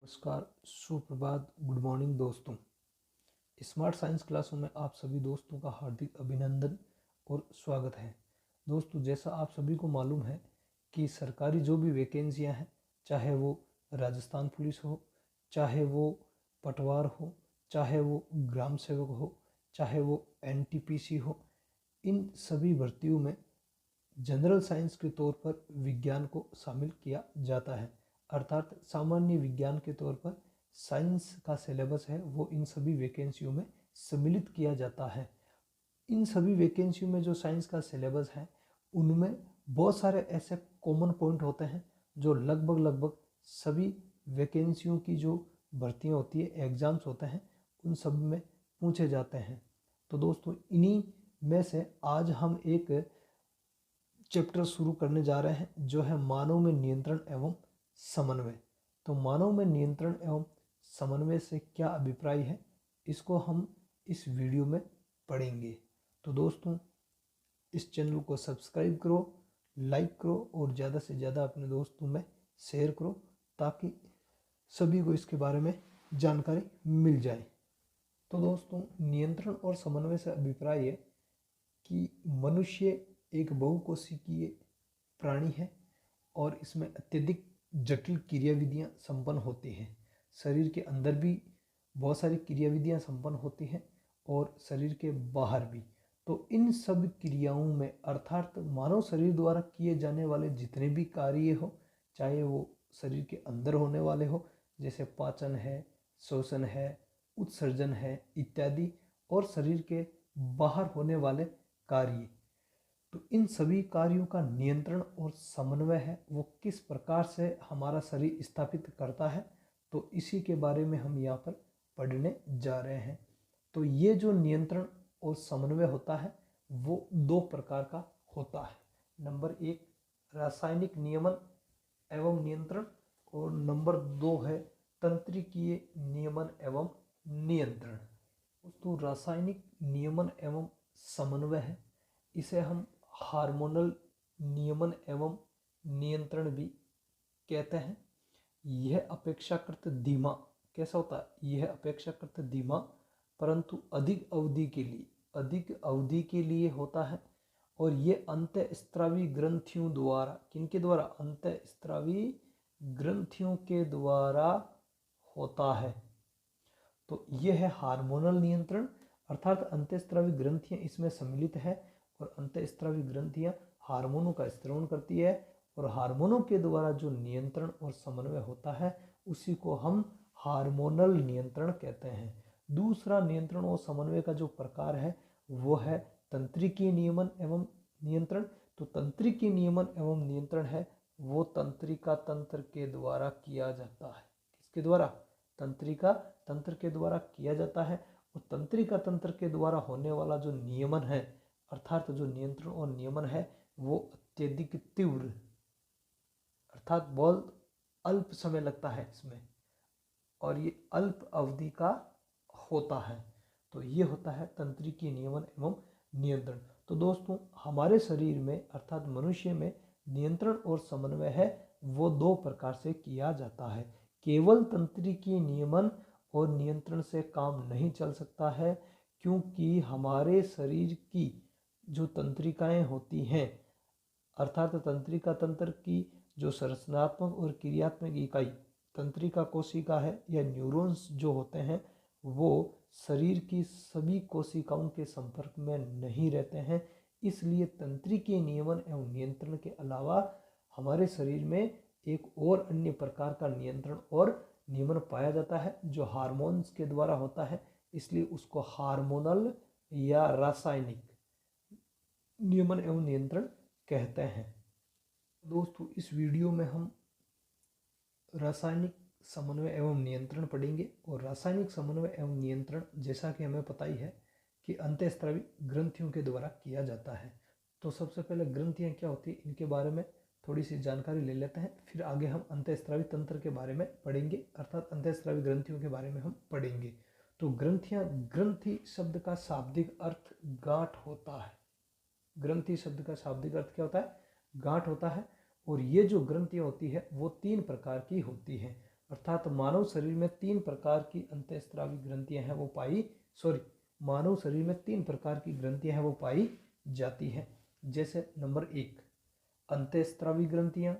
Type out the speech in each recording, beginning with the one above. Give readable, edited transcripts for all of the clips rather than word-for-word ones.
नमस्कार, सुप्रभात, good morning दोस्तों। स्मार्ट साइंस क्लासों में आप सभी दोस्तों का हार्दिक अभिनंदन और स्वागत है। दोस्तों, जैसा आप सभी को मालूम है कि सरकारी जो भी वैकेंसियां हैं, चाहे वो राजस्थान पुलिस हो, चाहे वो पटवार हो, चाहे वो ग्राम सेवक हो, चाहे वो एनटीपीसी हो, इन सभी भर्तियों में जनरल साइंस के तौर पर विज्ञान को शामिल किया जाता है। अर्थात सामान्य विज्ञान के तौर पर साइंस का सिलेबस है वो इन सभी वैकेंसियों में सम्मिलित किया जाता है। इन सभी वैकेंसियों में जो साइंस का सिलेबस है उनमें बहुत सारे ऐसे कॉमन पॉइंट होते हैं जो लगभग सभी वैकेंसियों की जो भर्तियां होती है, एग्जाम्स होते हैं, उन सब में पूछे जाते हैं। तो दोस्तों, इन्हीं में से आज हम एक चैप्टर शुरू करने जा रहे हैं जो है मानव में नियंत्रण एवं समन्वय। तो मानव में नियंत्रण एवं समन्वय से क्या अभिप्राय है, इसको हम इस वीडियो में पढ़ेंगे। तो दोस्तों, इस चैनल को सब्सक्राइब करो, लाइक करो और ज़्यादा से ज़्यादा अपने दोस्तों में शेयर करो ताकि सभी को इसके बारे में जानकारी मिल जाए। तो दोस्तों, नियंत्रण और समन्वय से अभिप्राय है कि मनुष्य एक बहुकोशिकीय प्राणी है और इसमें अत्यधिक जटिल क्रियाविधियां संपन्न होती हैं। शरीर के अंदर भी बहुत सारी क्रियाविधियां संपन्न होती हैं और शरीर के बाहर भी। तो इन सब क्रियाओं में अर्थात मानव शरीर द्वारा किए जाने वाले जितने भी कार्य हो, चाहे वो शरीर के अंदर होने वाले हो जैसे पाचन है, श्वसन है, उत्सर्जन है इत्यादि, और शरीर के बाहर होने वाले कार्य, तो इन सभी कार्यों का नियंत्रण और समन्वय है वो किस प्रकार से हमारा शरीर स्थापित करता है, तो इसी के बारे में हम यहाँ पर पढ़ने जा रहे हैं। तो ये जो नियंत्रण और समन्वय होता है वो दो प्रकार का होता है। नंबर 1 रासायनिक नियमन एवं नियंत्रण और नंबर 2 है तंत्रिकीय नियमन एवं नियंत्रण। तो रासायनिक नियमन एवं समन्वय है, इसे हम हार्मोनल नियमन एवं नियंत्रण भी कहते हैं। यह अपेक्षाकृत धीमा कैसा होता है, यह अपेक्षाकृत धीमा परंतु अधिक अवधि के लिए होता है और ये अंतःस्रावी ग्रंथियों द्वारा, किनके द्वारा, अंतःस्रावी ग्रंथियों के द्वारा होता है। तो यह है हार्मोनल नियंत्रण, अर्थात अंतःस्रावी ग्रंथियां इसमें सम्मिलित है और अंतःस्रावी ग्रंथियां हार्मोनों का स्रावन करती है और हार्मोनों के द्वारा जो नियंत्रण और समन्वय होता है उसी को हम हार्मोनल नियंत्रण कहते हैं। दूसरा नियंत्रण और समन्वय का जो प्रकार है वो है तंत्रिकीय नियमन एवं नियंत्रण। तो तंत्रिकीय नियमन एवं नियंत्रण है वो तंत्रिका तंत्र के द्वारा किया जाता है। किसके द्वारा, तंत्रिका तंत्र के द्वारा किया जाता है। और तंत्रिका तंत्र के द्वारा होने वाला जो नियमन है, अर्थात जो नियंत्रण और नियमन है वो अत्यधिक तीव्र, अर्थात बहुत अल्प समय लगता है इसमें और ये अल्प अवधि का होता है। तो ये होता है तंत्रिकीय नियमन एवं नियंत्रण। तो दोस्तों, हमारे शरीर में अर्थात मनुष्य में नियंत्रण और समन्वय है वो दो प्रकार से किया जाता है। केवल तंत्रिकीय नियमन और नियंत्रण से काम नहीं चल सकता है क्योंकि हमारे शरीर की जो तंत्रिकाएं होती हैं, अर्थात तंत्रिका तंत्र की जो संरचनात्मक और क्रियात्मक इकाई तंत्रिका कोशिका है या न्यूरॉन्स जो होते हैं वो शरीर की सभी कोशिकाओं के संपर्क में नहीं रहते हैं। इसलिए तंत्रिकीय नियमन एवं नियंत्रण के अलावा हमारे शरीर में एक और अन्य प्रकार का नियंत्रण और नियमन पाया जाता है जो हार्मोन्स के द्वारा होता है, इसलिए उसको हार्मोनल या रासायनिक नियमन एवं नियंत्रण कहते हैं। दोस्तों, इस वीडियो में हम रासायनिक समन्वय एवं नियंत्रण पढ़ेंगे और रासायनिक समन्वय एवं नियंत्रण जैसा कि हमें पता ही है कि अंतःस्रावी ग्रंथियों के द्वारा किया जाता है। तो सबसे पहले ग्रंथियां क्या होती है इनके बारे में थोड़ी सी जानकारी ले लेते हैं, फिर आगे हम अंतःस्रावी तंत्र के बारे में पढ़ेंगे, अर्थात अंतःस्रावी ग्रंथियों के बारे में हम पढ़ेंगे। तो ग्रंथियां, ग्रंथि शब्द का शाब्दिक अर्थ गांठ होता है। ग्रंथि शब्द का शाब्दिक अर्थ क्या होता है, गांठ होता है। और ये जो ग्रंथियां होती है वो 3 प्रकार की होती हैं। अर्थात मानव शरीर में 3 प्रकार की अंतःस्रावी ग्रंथियां हैं वो मानव शरीर में 3 प्रकार की ग्रंथियां हैं वो पाई जाती हैं। जैसे नंबर 1 अंतःस्रावी ग्रंथियां,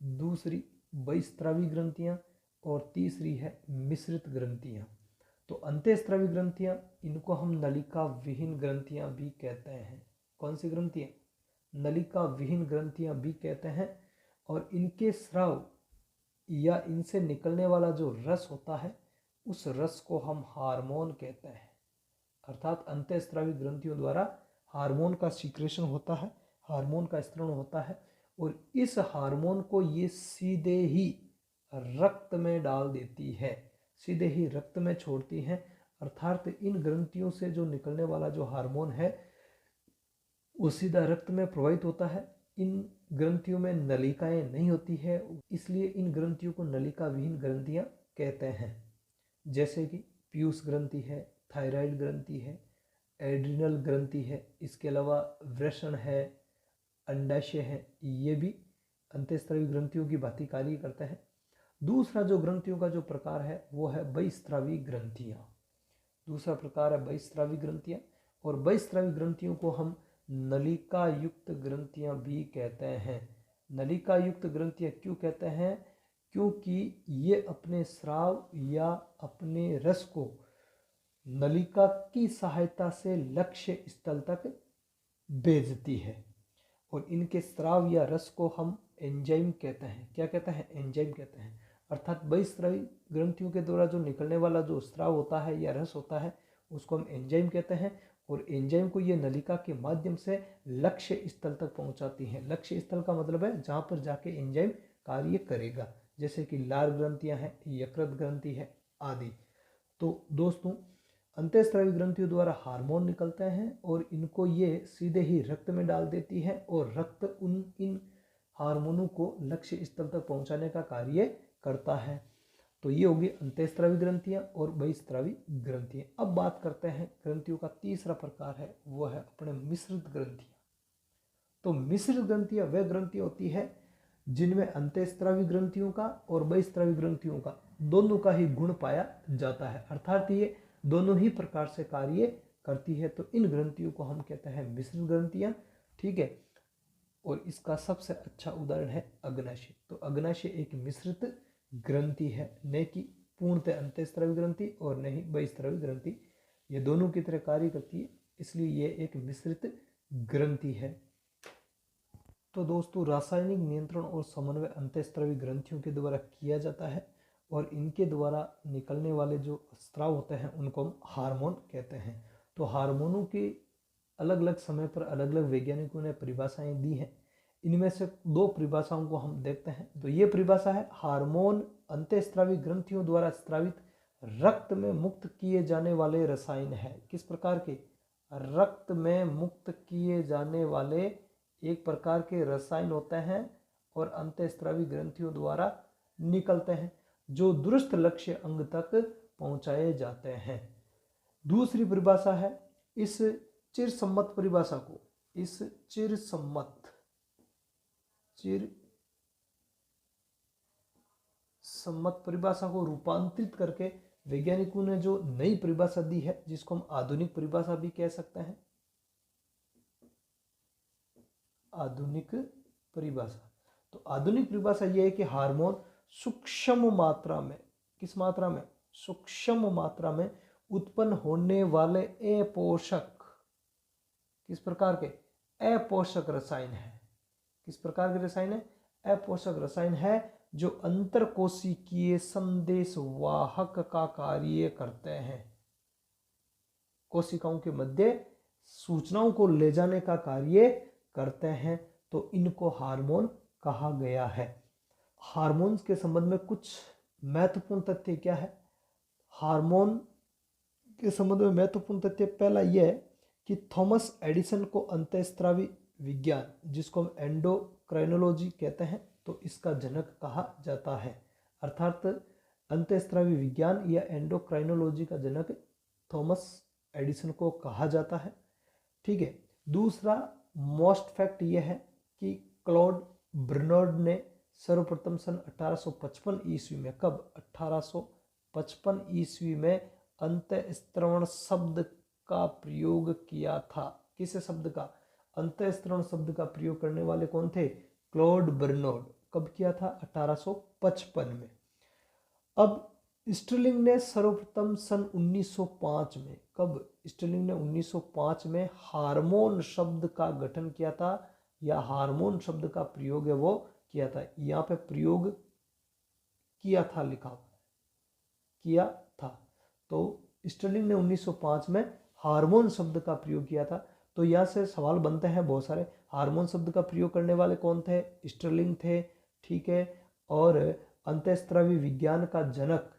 दूसरी बहिस्रावी ग्रंथियां और तीसरी है मिश्रित ग्रंथियां। तो अंतःस्रावी ग्रंथियां, इनको हम नलिका विहीन ग्रंथियां भी कहते हैं। कौन सी ग्रंथियां? नलिका विहीन ग्रंथियां भी कहते हैं। और इनके स्राव या इनसे निकलने वाला जो रस होता है उस रस को हम हार्मोन कहते हैं। अर्थात अंतःस्रावी ग्रंथियों द्वारा हार्मोन का सीक्रेशन होता है, हार्मोन का स्त्रवण होता है और इस हार्मोन को ये सीधे ही रक्त में डाल देती है, सीधे ही रक्त में छोड़ती हैं। अर्थात इन ग्रंथियों से जो निकलने वाला जो हार्मोन है वो सीधा रक्त में प्रवाहित होता है। इन ग्रंथियों में नलिकाएं नहीं होती है, इसलिए इन ग्रंथियों को नलिका विहीन ग्रंथियां कहते हैं। जैसे कि पीयूष ग्रंथि है, थायराइड ग्रंथि है, एड्रिनल ग्रंथि है, इसके अलावा वृषण है, अंडाशय है, ये भी अंतःस्रावी ग्रंथियों की भांति कार्य करते हैं। दूसरा जो ग्रंथियों का जो प्रकार है वो है बहिस्रावी ग्रंथियां। दूसरा प्रकार है बहिस्रावी ग्रंथियां और बहिस्रावी ग्रंथियों को हम नलिका युक्त ग्रंथियां भी कहते हैं। नलिका युक्त ग्रंथियां क्यों कहते हैं? क्योंकि ये अपने स्राव या अपने रस को नलिका की सहायता से लक्ष्य स्थल तक भेजती है और इनके स्राव या रस को हम एंजाइम कहते हैं। क्या कहते हैं? एंजाइम कहते हैं। अर्थात बहिस्रावी ग्रंथियों के द्वारा जो निकलने वाला जो स्राव होता है या रस होता है उसको हम एंजाइम कहते हैं और एंजाइम को ये नलिका के माध्यम से लक्ष्य स्थल तक पहुंचाती हैं। लक्ष्य स्थल का मतलब है जहां पर जाके एंजाइम कार्य करेगा, जैसे कि लार ग्रंथियां हैं, यकृत ग्रंथि है आदि। तो दोस्तों, अंतःस्रावी ग्रंथियों द्वारा हार्मोन निकलते हैं और इनको ये सीधे ही रक्त में डाल देती है और रक्त इन हार्मोनों को लक्ष्य स्थल तक पहुंचाने का कार्य करता है। तो ये होगी अंतःस्रावी ग्रंथियां और बहिस्रावी ग्रंथियां। अब बात करते हैं ग्रंथियों का तीसरा प्रकार है वो है अपने मिश्रित ग्रंथियां। तो मिश्रित ग्रंथियां वह ग्रंथियां होती है जिनमें अंतःस्रावी ग्रंथियों का और बहिस्रावी ग्रंथियों का दोनों का ही गुण पाया जाता है। अर्थात ये दोनों ही प्रकार से कार्य करती है। तो इन ग्रंथियों को हम कहते हैं मिश्रित ग्रंथियां। ठीक है। और इसका सबसे अच्छा उदाहरण है अग्नाशय। तो अग्नाशय एक मिश्रित ग्रंथि है, न कि पूर्णतः अंतःस्रावी ग्रंथि और न ही बहिस्रावी ग्रंथि। ये दोनों की तरह कार्य करती है, इसलिए ये एक मिश्रित ग्रंथि है। तो दोस्तों, रासायनिक नियंत्रण और समन्वय अंतःस्रावी ग्रंथियों के द्वारा किया जाता है और इनके द्वारा निकलने वाले जो स्राव होते हैं उनको हम हार्मोन कहते हैं। तो हार्मोनों के अलग अलग समय पर अलग अलग वैज्ञानिकों ने परिभाषाएं दी हैं। इनमें से 2 परिभाषाओं को हम देखते हैं। तो ये परिभाषा है, हार्मोन अंतःस्रावी ग्रंथियों द्वारा स्रावित रक्त में मुक्त किए जाने वाले रसायन है। किस प्रकार के? रक्त में मुक्त किए जाने वाले एक प्रकार के रसायन होते हैं और अंतःस्रावी ग्रंथियों द्वारा निकलते हैं जो दुरुस्त लक्ष्य अंग तक पहुंचाए जाते हैं। दूसरी परिभाषा है, इस चिरसम्मत परिभाषा को, इस चिरसम्मत परिभाषा को रूपांतरित करके वैज्ञानिकों ने जो नई परिभाषा दी है जिसको हम आधुनिक परिभाषा भी कह सकते हैं। आधुनिक परिभाषा। तो आधुनिक परिभाषा यह है कि हार्मोन सूक्ष्म मात्रा में, किस मात्रा में? सूक्ष्म मात्रा में उत्पन्न होने वाले अपोषक, किस प्रकार के? अपोषक रसायन है। किस प्रकार के रसायन है? अपोषक रसायन है जो अंतरकोशिकीय संदेश वाहक का कार्य करते हैं। कोशिकाओं के मध्य सूचनाओं को ले जाने का कार्य करते हैं। तो इनको हार्मोन कहा गया है। हार्मोन्स के संबंध में कुछ महत्वपूर्ण तथ्य क्या है? हार्मोन के संबंध में महत्वपूर्ण तथ्य पहला यह है कि थॉमस एडिसन को अंतःस्रावी विज्ञान, जिसको हम एंडोक्राइनोलॉजी कहते हैं, तो इसका जनक कहा जाता है। अर्थात अंतःस्रावी विज्ञान या एंडोक्राइनोलॉजी का जनक थॉमस एडिसन को कहा जाता है। ठीक है। दूसरा मोस्ट फैक्ट यह है कि क्लॉड बर्नर्ड ने सर्वप्रथम सन 1855 ईस्वी में। कब? 1855 ईस्वी में अंतःस्त्रवण शब्द का प्रयोग किया था। किस शब्द का? अंतःस्त्रवण शब्द का प्रयोग करने वाले कौन थे? क्लॉड बर्नौड। कब किया था? 1855 में। अब स्टिरलिंग ने सर्वप्रथम सन 1905 में, कब? स्टिरलिंग ने 1905 में हार्मोन शब्द का गठन किया था, या हार्मोन शब्द का प्रयोग है वो किया था। यहाँ पे प्रयोग किया था लिखा, किया था। तो स्टिरलिंग ने 1905 में हार्मोन शब्द का प्रयोग किया था। तो यहाँ से सवाल बनते हैं बहुत सारे। हार्मोन शब्द का प्रयोग करने वाले कौन थे? स्टिरलिंग थे, ठीक है। और अंतःस्रावी विज्ञान का जनक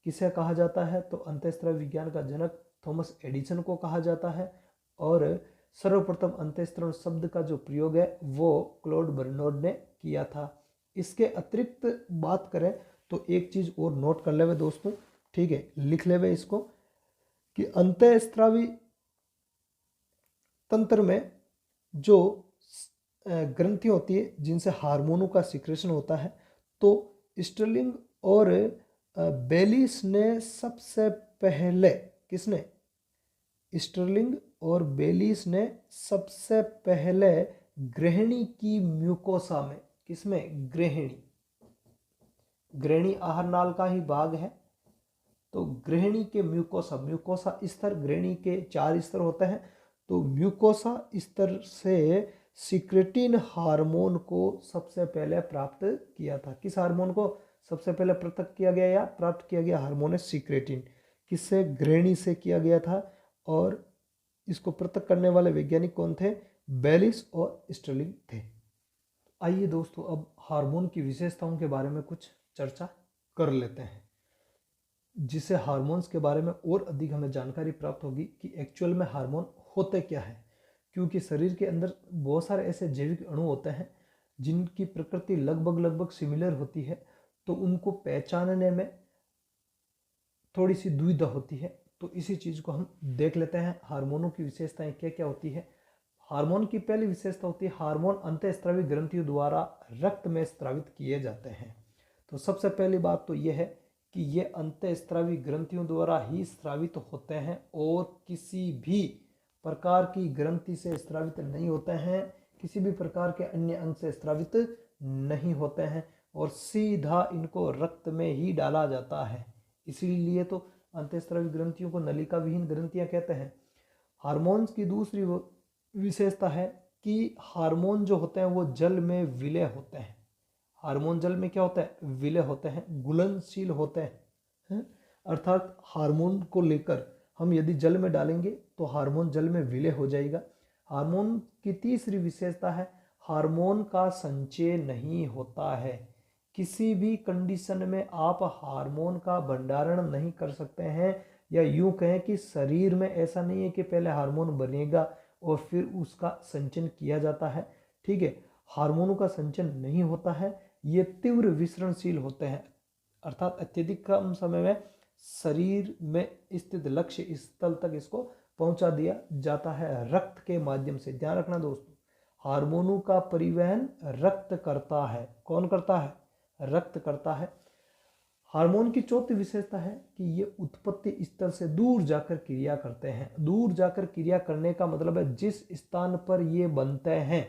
किसे कहा जाता है? तो अंतःस्रावी विज्ञान का जनक थॉमस एडिसन को कहा जाता है। और सर्वप्रथम अंतःस्त्रवण शब्द का जो प्रयोग है वो क्लॉड बर्नौड ने किया था। इसके अतिरिक्त बात करें तो एक चीज और नोट कर लेवे दोस्तों, ठीक है, लिख लेवे इसको, कि अंतःस्रावी तंत्र में जो ग्रंथि होती है जिनसे हार्मोनों का सिक्रेशन होता है, तो स्टिरलिंग और बेलिस ने सबसे पहले, किसने? स्टिरलिंग और बेलिस ने सबसे पहले ग्रहणी की म्यूकोसा में, किसमें? ग्रहणी। ग्रहणी आहार नाल का ही भाग है। तो ग्रहणी के म्यूकोसा, म्यूकोसा स्तर, ग्रहणी के 4 स्तर होते हैं। तो म्यूकोसा स्तर से सिक्रेटिन हार्मोन को सबसे पहले प्राप्त किया था। किस हार्मोन को सबसे पहले पृथक किया गया या प्राप्त किया गया? हार्मोन है सिक्रेटिन। किससे? ग्रहणी से किया गया था। और इसको पृथक करने वाले वैज्ञानिक कौन थे? बेलिस और स्टिरलिंग थे। आइए दोस्तों अब हार्मोन की विशेषताओं के बारे में कुछ चर्चा कर लेते हैं, जिससे हार्मोन्स के बारे में और अधिक हमें जानकारी प्राप्त होगी कि एक्चुअल में हार्मोन होते क्या है। क्योंकि शरीर के अंदर बहुत सारे ऐसे जैविक अणु होते हैं जिनकी प्रकृति लगभग सिमिलर होती है, तो उनको पहचानने में थोड़ी सी दुविधा होती है। तो इसी चीज को हम देख लेते हैं, हार्मोनों की विशेषताएं क्या क्या होती है। हार्मोन की पहली विशेषता होती है, हार्मोन अंतःस्रावी ग्रंथियों द्वारा रक्त में स्रावित किए जाते हैं। तो सबसे पहली बात तो यह है कि ये अंतःस्रावी ग्रंथियों द्वारा ही स्रावित होते हैं और किसी भी प्रकार की ग्रंथि से स्रावित नहीं होते हैं, किसी भी प्रकार के अन्य अंग से स्रावित नहीं होते हैं, और सीधा इनको रक्त में ही डाला जाता है। इसीलिए तो अंतःस्रावी ग्रंथियों को नलिका विहीन ग्रंथियां कहते हैं। हार्मोन्स की दूसरी विशेषता है कि हार्मोन जो होते हैं वो जल में विलय होते हैं। हार्मोन जल में क्या होता है? विलय होते हैं, घुलनशील होते हैं। अर्थात हार्मोन को लेकर हम यदि जल में डालेंगे तो हार्मोन जल में विलय हो जाएगा। हार्मोन की तीसरी विशेषता है, हार्मोन का संचय नहीं होता है। किसी भी कंडीशन में आप हार्मोन का भंडारण नहीं कर सकते हैं, या यूं कहें कि शरीर में ऐसा नहीं है कि पहले हार्मोन बनेगा और फिर उसका संचयन किया जाता है, ठीक है। हार्मोनों का संचयन नहीं होता है, ये तीव्र विसरणशील होते हैं, अर्थात अत्यधिक कम समय में शरीर में स्थित लक्ष्य स्थल तक इसको पहुंचा दिया जाता है रक्त के माध्यम से। ध्यान रखना दोस्तों, हार्मोनों का परिवहन रक्त करता है। कौन करता है? रक्त करता है। हार्मोन की चौथी विशेषता है कि ये उत्पत्ति स्थल से दूर जाकर क्रिया करते हैं। दूर जाकर क्रिया करने का मतलब है जिस स्थान पर ये बनते हैं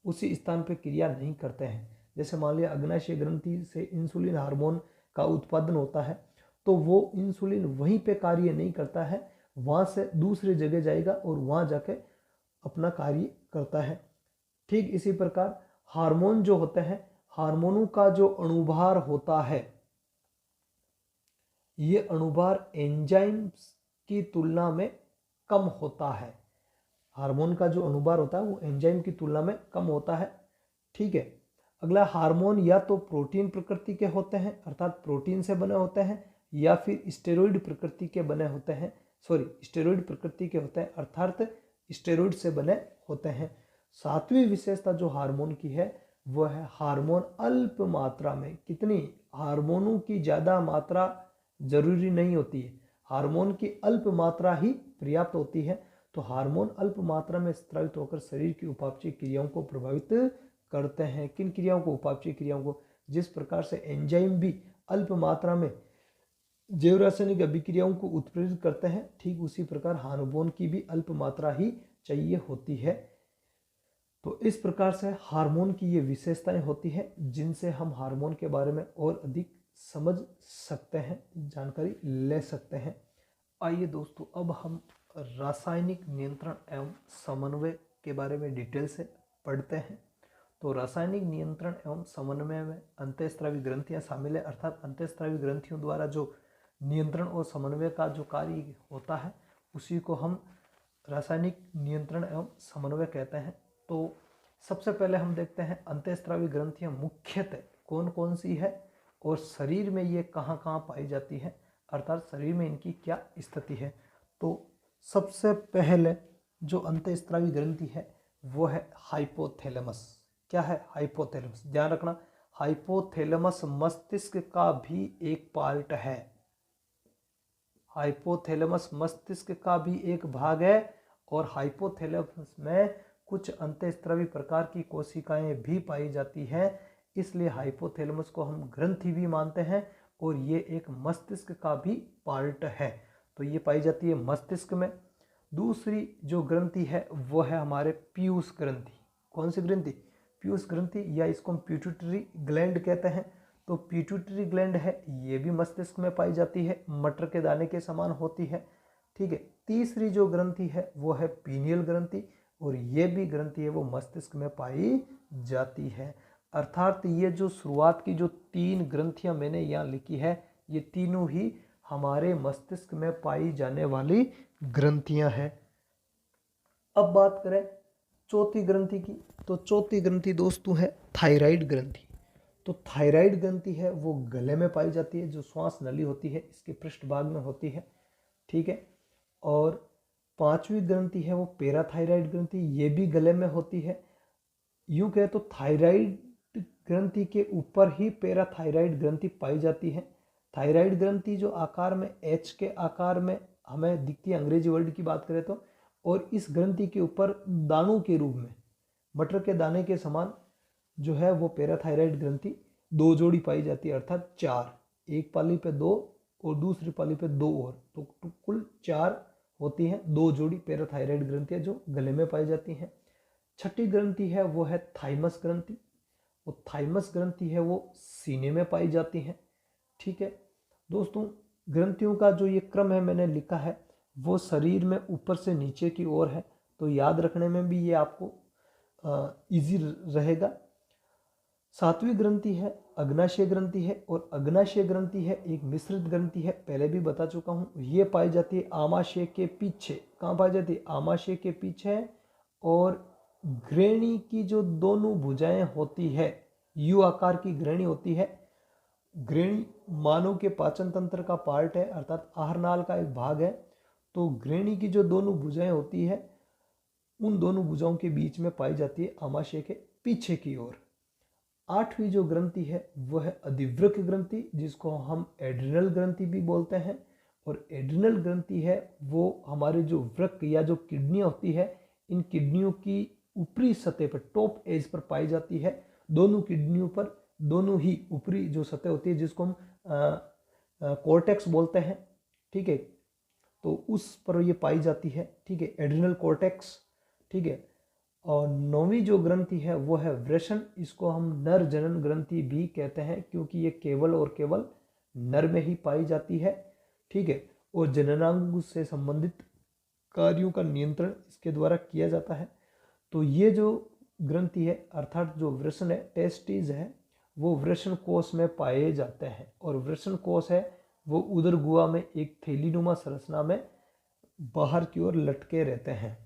उसी स्थान पर क्रिया नहीं करते हैं। जैसे मान लिया अग्नाशय ग्रंथि से इंसुलिन हार्मोन का उत्पादन होता है, तो वो इंसुलिन वहीं पे कार्य नहीं करता है, वहां से दूसरी जगह जाएगा और वहां जाके अपना कार्य करता है। ठीक इसी प्रकार हार्मोन जो होते हैं, हार्मोनों का जो अणुभार होता है, ये अणुभार एंजाइम्स की तुलना में कम होता है। हार्मोन का जो अणुभार होता है वो एंजाइम की तुलना में कम होता है, ठीक है। अगला, हार्मोन या तो प्रोटीन प्रकृति के होते हैं, अर्थात प्रोटीन से बने होते हैं, या फिर स्टेरॉइड प्रकृति के बने होते हैं, स्टेरॉइड प्रकृति के होते हैं, अर्थात स्टेरॉइड से बने होते हैं। सातवीं विशेषता जो हार्मोन की है वो है हार्मोन अल्प मात्रा में। कितनी? हार्मोनों की ज्यादा मात्रा जरूरी नहीं होती है, हार्मोन की अल्प मात्रा ही पर्याप्त होती है। तो हार्मोन अल्प मात्रा में स्रावित होकर शरीर की उपापचय क्रियाओं को प्रभावित करते हैं, किन क्रियाओं को, उपापचयी क्रियाओं को। जिस प्रकार से एंजाइम भी अल्प मात्रा में जैव रासायनिक अभिक्रियाओं को उत्प्रेरित करते हैं, ठीक उसी प्रकार हार्मोन की भी अल्प मात्रा ही चाहिए होती है। तो इस प्रकार से हार्मोन की ये विशेषताएं होती हैं जिनसे हम हार्मोन के बारे में और अधिक समझ सकते हैं, जानकारी ले सकते हैं। आइए दोस्तों, अब हम रासायनिक नियंत्रण एवं समन्वय के बारे में डिटेल से पढ़ते हैं। तो रासायनिक नियंत्रण एवं समन्वय में अंतःस्रावी ग्रंथियां शामिल है, अर्थात अंतःस्रावी ग्रंथियों द्वारा जो नियंत्रण और समन्वय का जो कार्य होता है उसी को हम रासायनिक नियंत्रण एवं समन्वय कहते हैं। तो सबसे पहले हम देखते हैं अंतःस्रावी ग्रंथियां मुख्यतः कौन कौन सी है और शरीर में ये कहाँ कहाँ पाई जाती है, अर्थात शरीर में इनकी क्या स्थिति है। तो सबसे पहले जो अंतःस्रावी ग्रंथि है वो है हाइपोथैलेमस। क्या है? हाइपोथैलेमस। ध्यान रखना, हाइपोथैलेमस मस्तिष्क का भी एक पार्ट है। हाइपोथैलेमस मस्तिष्क का भी एक भाग है और हाइपोथैलेमस में कुछ अंतःस्रावी प्रकार की कोशिकाएं भी पाई जाती हैं, इसलिए हाइपोथैलेमस को हम ग्रंथि भी मानते हैं और ये एक मस्तिष्क का भी पार्ट है। तो ये पाई जाती है मस्तिष्क में। दूसरी जो ग्रंथि है वो है हमारे पीयूष ग्रंथि। कौन सी ग्रंथि? पीयूष ग्रंथि, या इसको हम पिट्यूटरी ग्लैंड कहते हैं। तो पिट्यूटरी ग्लैंड है, ये भी मस्तिष्क में पाई जाती है, मटर के दाने के समान होती है। ठीक है। तीसरी जो ग्रंथि है वो है पीनियल ग्रंथि और ये भी ग्रंथि है वो मस्तिष्क में पाई जाती है। अर्थात ये जो शुरुआत की जो 3 ग्रंथियां मैंने यहाँ लिखी है ये तीनों ही हमारे मस्तिष्क में पाई जाने वाली ग्रंथियां हैं। अब बात करें चौथी ग्रंथि की, तो चौथी ग्रंथि दोस्तों है थायराइड ग्रंथि। तो थायराइड ग्रंथि है वो गले में पाई जाती है, जो श्वास नली होती है इसके पृष्ठभाग में होती है। ठीक है। और पांचवी ग्रंथि है वो पैराथायराइड ग्रंथि, ये भी गले में होती है। यूं कहे तो थायराइड ग्रंथि के ऊपर ही पैराथायराइड ग्रंथि पाई जाती है। थायराइड ग्रंथि जो आकार में एच के आकार में हमें दिखती है, अंग्रेजी वर्ड की बात करें तो, और इस ग्रंथि के ऊपर दानों के रूप में मटर के दाने के समान जो है वो पैराथायराइड ग्रंथि 2 जोड़ी पाई जाती है, अर्थात 4, एक पाली पे 2 और दूसरी पाली पे 2 और, तो कुल 4 होती हैं। 2 जोड़ी पैराथायराइड ग्रंथियां जो गले में पाई जाती हैं। छठी ग्रंथि है वो है थाइमस ग्रंथि। वो थाइमस ग्रंथि है वो सीने में पाई जाती है। ठीक है दोस्तों, ग्रंथियों का जो ये क्रम है मैंने लिखा है वो शरीर में ऊपर से नीचे की ओर है, तो याद रखने में भी ये आपको इजी रहेगा। सातवीं ग्रंथि है अग्नाशय ग्रंथि है, और अग्नाशय ग्रंथि है एक मिश्रित ग्रंथि है, पहले भी बता चुका हूँ। ये पाई जाती है आमाशय के पीछे। कहाँ पाई जाती है? आमाशय के पीछे। और ग्रेणी की जो दोनों भुजाएं होती है, यू आकार की ग्रेणी होती है। ग्रेणी मानव के पाचन तंत्र का पार्ट है, अर्थात आहार नाल का एक भाग है। तो ग्रेणी की जो दोनों भुजाएं होती है उन दोनों भुजाओं के बीच में पाई जाती है आमाशय के पीछे की ओर। आठवीं जो ग्रंथि है वो है अधिवृक्क ग्रंथि, जिसको हम एड्रिनल ग्रंथि भी बोलते हैं। और एड्रिनल ग्रंथि है वो हमारे जो वृक्क या जो किडनियां होती है, इन किडनियों की ऊपरी सतह पर, टॉप एज पर पाई जाती है। दोनों किडनियों पर, दोनों ही ऊपरी जो सतह होती है जिसको हम कॉर्टेक्स बोलते हैं। ठीक है, तो उस पर ये पाई जाती है। ठीक है, एड्रिनल कॉर्टेक्स। ठीक है। और 9वीं जो ग्रंथि है वो है वृषण। इसको हम नर जनन ग्रंथि भी कहते हैं क्योंकि ये केवल और केवल नर में ही पाई जाती है। ठीक है। और जननांग से संबंधित कार्यों का नियंत्रण इसके द्वारा किया जाता है। तो ये जो ग्रंथि है अर्थात जो वृषण है, टेस्टिस है, वो वृषण कोश में पाए जाते हैं। और वृषण कोश है वो उदर गुहा में एक थैलीनुमा संरचना में बाहर की ओर लटके रहते हैं।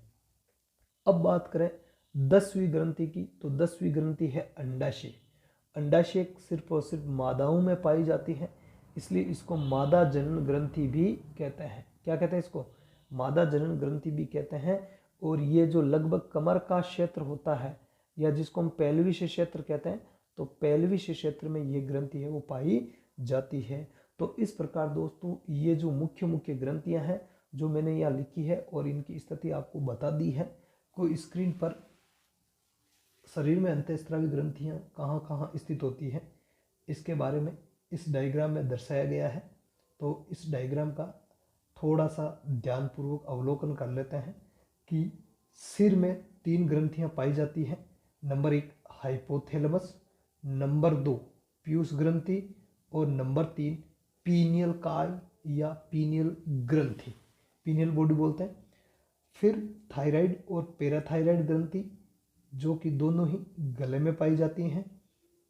अब बात करें 10वीं ग्रंथि की, तो 10वीं ग्रंथि है अंडाशय। अंडाशय सिर्फ और सिर्फ मादाओं में पाई जाती है, इसलिए इसको मादा जनन ग्रंथि भी कहते हैं। क्या कहते हैं इसको? मादा जनन ग्रंथि भी कहते हैं। और ये जो लगभग कमर का क्षेत्र होता है, या जिसको हम पेल्विस क्षेत्र कहते हैं, तो पेल्विस क्षेत्र में ये ग्रंथि है वो पाई जाती है। तो इस प्रकार दोस्तों ये जो मुख्य मुख्य ग्रंथियां हैं जो मैंने यहाँ लिखी है और इनकी स्थिति आपको बता दी है, को स्क्रीन पर शरीर में अंतःस्रावी ग्रंथियां कहाँ कहाँ स्थित होती हैं इसके बारे में इस डायग्राम में दर्शाया गया है। तो इस डायग्राम का थोड़ा सा ध्यानपूर्वक अवलोकन कर लेते हैं कि सिर में 3 ग्रंथियां पाई जाती हैं। नंबर 1 हाइपोथैलेमस, नंबर 2 पीयूष ग्रंथि और नंबर 3 पीनियल काय या पीनियल ग्रंथि, पीनियल बॉडी बोलते हैं। फिर थायराइड और पैराथायराइड ग्रंथि जो कि दोनों ही गले में पाई जाती हैं।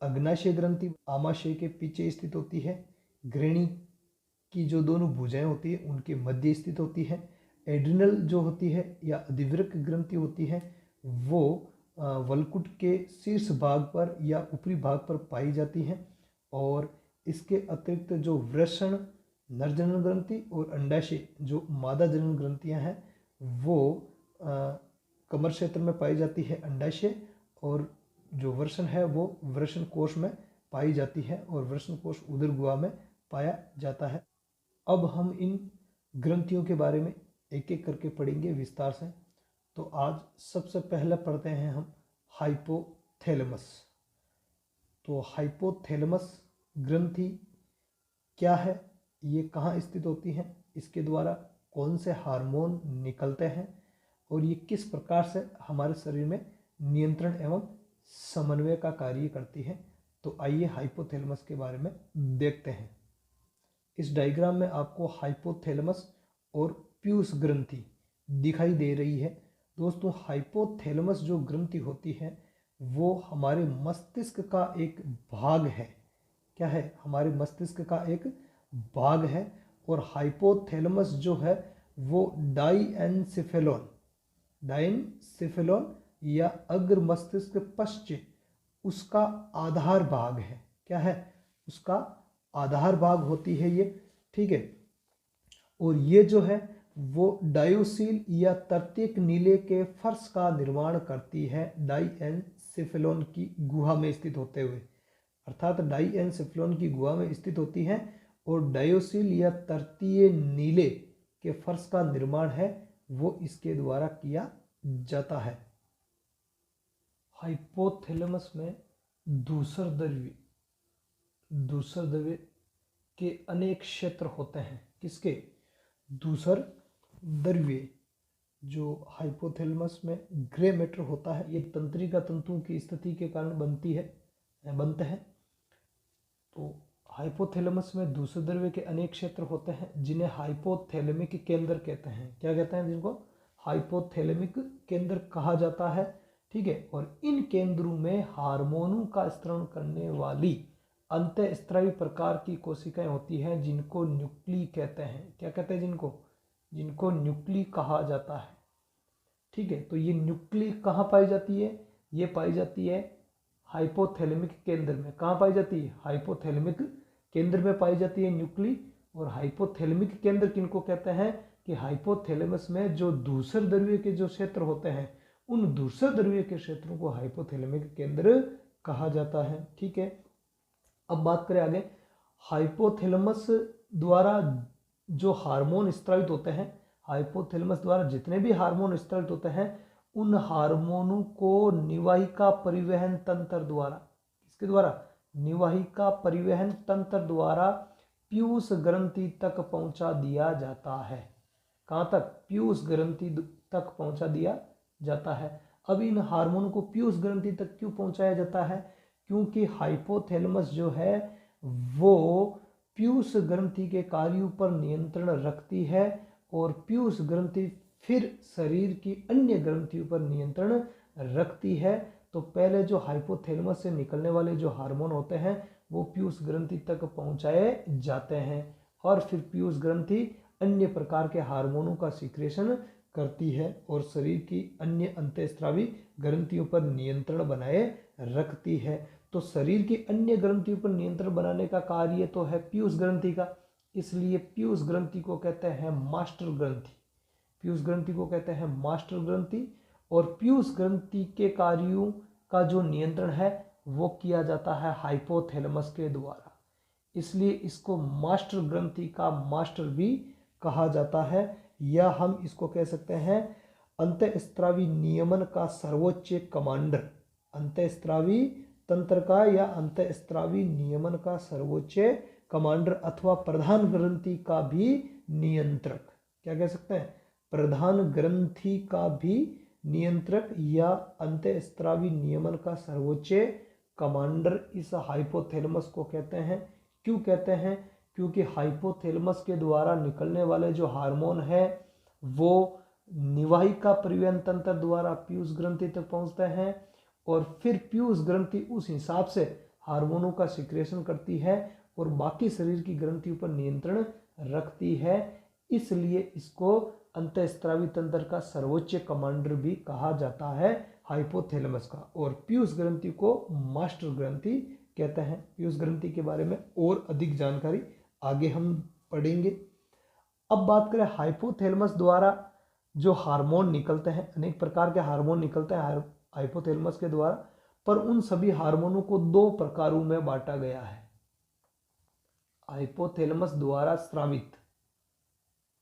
अग्नाशय ग्रंथि आमाशय के पीछे स्थित होती है। घृणी की जो दोनों भुजाएं होती है उनके मध्य स्थित होती है। एड्रिनल जो होती है या अधिवृक्क ग्रंथि होती है वो वलकुट के शीर्ष भाग पर या ऊपरी भाग पर पाई जाती है। और इसके अतिरिक्त जो वृषण नरजनन ग्रंथि और अंडाशय जो मादा जनन ग्रंथियां हैं वो कमर क्षेत्र में पाई जाती है अंडाशय, और जो वृषण है वो वृषण कोश में पाई जाती है और वृषण कोश उदर गुहा में पाया जाता है। अब हम इन ग्रंथियों के बारे में एक एक करके पढ़ेंगे विस्तार से। तो आज सबसे पहले पढ़ते हैं हम हाइपोथैलेमस। तो हाइपोथैलेमस ग्रंथि क्या है, ये कहाँ स्थित होती है, इसके द्वारा कौन से हार्मोन निकलते हैं और ये किस प्रकार से हमारे शरीर में नियंत्रण एवं समन्वय का कार्य करती है। तो आइए हाइपोथैलेमस के बारे में देखते हैं। इस डायग्राम में आपको हाइपोथैलेमस और पीयूष ग्रंथि दिखाई दे रही है। दोस्तों हाइपोथैलेमस जो ग्रंथि होती है वो हमारे मस्तिष्क का एक भाग है। क्या है? हमारे मस्तिष्क का एक भाग है। और हाइपोथैलेमस जो है वो डाइनसेफेलॉन या अग्र मस्तिष्क पश्च उसका आधार भाग है। क्या है? उसका आधार भाग होती है ये, ठीक है। और ये जो है वो डायोसील या तर्तीयक नीले के फर्श का निर्माण करती है डाइएनसेफेलॉन की गुहा में स्थित होते हुए, अर्थात डाइएनसेफेलॉन की गुहा में स्थित होती है। और डायोसील या तर्तीय नीले के फर्श का निर्माण है वो इसके द्वारा किया जाता है। हाइपोथैलेमस में दूसर द्रव्य के अनेक क्षेत्र होते हैं। किसके? दूसर द्रव्य जो हाइपोथैलेमस में ग्रे मैटर होता है, ये तंत्रिका तंतुओं की स्थिति के कारण बनते हैं। तो हाइपोथैलेमस में दूसरे द्रव्य के अनेक क्षेत्र होते हैं जिन्हें हाइपोथैलेमिक केंद्र कहते हैं। क्या कहते हैं? जिनको हाइपोथैलेमिक केंद्र कहा जाता है, ठीक है। और इन केंद्रों में हार्मोनों का स्त्राव करने वाली अंतःस्रावी प्रकार की कोशिकाएं होती हैं जिनको न्यूक्ली कहते हैं। क्या कहते हैं? जिनको न्यूक्ली कहा जाता है, ठीक है। तो ये न्यूक्ली कहाँ पाई जाती है? ये पाई जाती है हाइपोथैलेमिक केंद्र में। कहाँ पाई जाती है? हाइपोथैलेमिक केंद्र में पाई जाती है न्यूक्ली। और हाइपोथैलेमिक केंद्र किनको कहते हैं? कि हाइपोथैलेमस में जो दूसर द्रव्य के जो क्षेत्र होते हैं उन दूसर द्रव्य के क्षेत्रों को हाइपोथैलेमिक केंद्र कहा जाता है, ठीक है। अब बात करें आगे, हाइपोथैलेमस द्वारा जो हार्मोन स्रावित होते हैं, हाइपोथैलेमस द्वारा जितने भी हार्मोन स्रावित होते हैं उन हार्मोनों को निवाहिका परिवहन तंत्र द्वारा, किसके द्वारा? निवाहिका परिवहन तंत्र द्वारा पीयूष ग्रंथि तक पहुंचा दिया जाता है। कहाँ तक? पीयूष ग्रंथि तक पहुंचा दिया जाता है। अब इन हार्मोन को पीयूष ग्रंथि तक क्यों पहुंचाया जाता है? क्योंकि हाइपोथैलेमस जो है वो पीयूष ग्रंथि के कार्यों पर नियंत्रण रखती है और पीयूष ग्रंथि फिर शरीर की अन्य ग्रंथियों पर नियंत्रण रखती है। तो पहले जो हाइपोथैलेमस से निकलने वाले जो हार्मोन होते हैं वो पीयूष ग्रंथि तक पहुंचाए जाते हैं और फिर पीयूष ग्रंथि अन्य प्रकार के हार्मोनों का सीक्रेशन करती है और शरीर की अन्य अंतःस्रावी ग्रंथियों पर नियंत्रण बनाए रखती है। तो शरीर की अन्य ग्रंथियों पर नियंत्रण बनाने का कार्य तो है पीयूष ग्रंथि का, इसलिए पीयूष ग्रंथि को कहते हैं मास्टर ग्रंथि। पीयूष ग्रंथि को कहते हैं मास्टर ग्रंथि। और पीयूष ग्रंथि के कार्यों का जो नियंत्रण है वो किया जाता है हाइपोथैलेमस के द्वारा, इसलिए इसको मास्टर ग्रंथि का मास्टर भी कहा जाता है। या हम इसको कह सकते हैं अंतःस्रावी नियमन का सर्वोच्च कमांडर, अंतःस्रावी तंत्र का या अंतःस्रावी नियमन का सर्वोच्च कमांडर अथवा प्रधान ग्रंथि का भी नियंत्रक। क्या कह सकते हैं? प्रधान ग्रंथि का भी नियंत्रक या अंतःस्रावी नियमन का सर्वोच्च कमांडर इस हाइपोथैलेमस को कहते हैं। क्यों कहते हैं? क्योंकि हाइपोथैलेमस के द्वारा निकलने वाले जो हार्मोन है वो निवाहिका परिवहन तंत्र द्वारा पीयूष ग्रंथि तक पहुंचते हैं और फिर पीयूष ग्रंथि उस हिसाब से हार्मोनों का सिक्रेशन करती है और बाकी शरीर की ग्रंथियों पर नियंत्रण रखती है। इसलिए इसको अंतःस्रावी तंत्र का सर्वोच्च कमांडर भी कहा जाता है हाइपोथैलेमस का। और पीयूष ग्रंथि को मास्टर ग्रंथि कहते हैं। पीयूष ग्रंथि के बारे में और अधिक जानकारी आगे हम पढ़ेंगे। अब बात करें हाइपोथैलेमस द्वारा जो हार्मोन निकलते हैं, अनेक प्रकार के हार्मोन निकलते हैं हाइपोथैलेमस के द्वारा, पर उन सभी हार्मोनों को दो प्रकारों में बांटा गया है। हाइपोथैलेमस द्वारा स्रावित,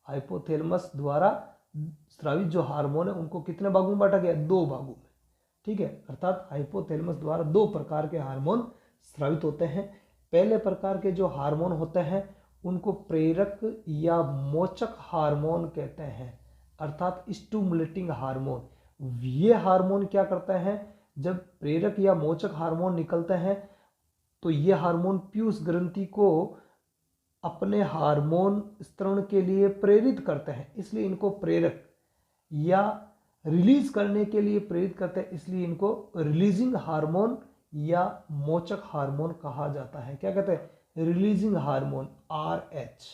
हाइपोथैलेमस द्वारा स्रावित जो हार्मोन है उनको कितने भागों में बांटा गया? दो भागों में। ठीक है, अर्थात हाइपोथैलेमस द्वारा दो प्रकार के हार्मोन स्रावित होते हैं। पहले प्रकार के जो हार्मोन होते हैं उनको प्रेरक या मोचक हार्मोन कहते हैं, अर्थात स्टिमुलेटिंग हार्मोन। ये हार्मोन क्या करते हैं? जब प्रेरक या मोचक हार्मोन निकलते हैं तो ये हार्मोन पीयूष ग्रंथि को अपने हार्मोन स्त्रवण के लिए प्रेरित करते हैं, इसलिए इनको प्रेरक, या रिलीज करने के लिए प्रेरित करते हैं, इसलिए इनको रिलीजिंग हार्मोन या मोचक हार्मोन कहा जाता है। क्या कहते हैं? Releasing hormone, RH।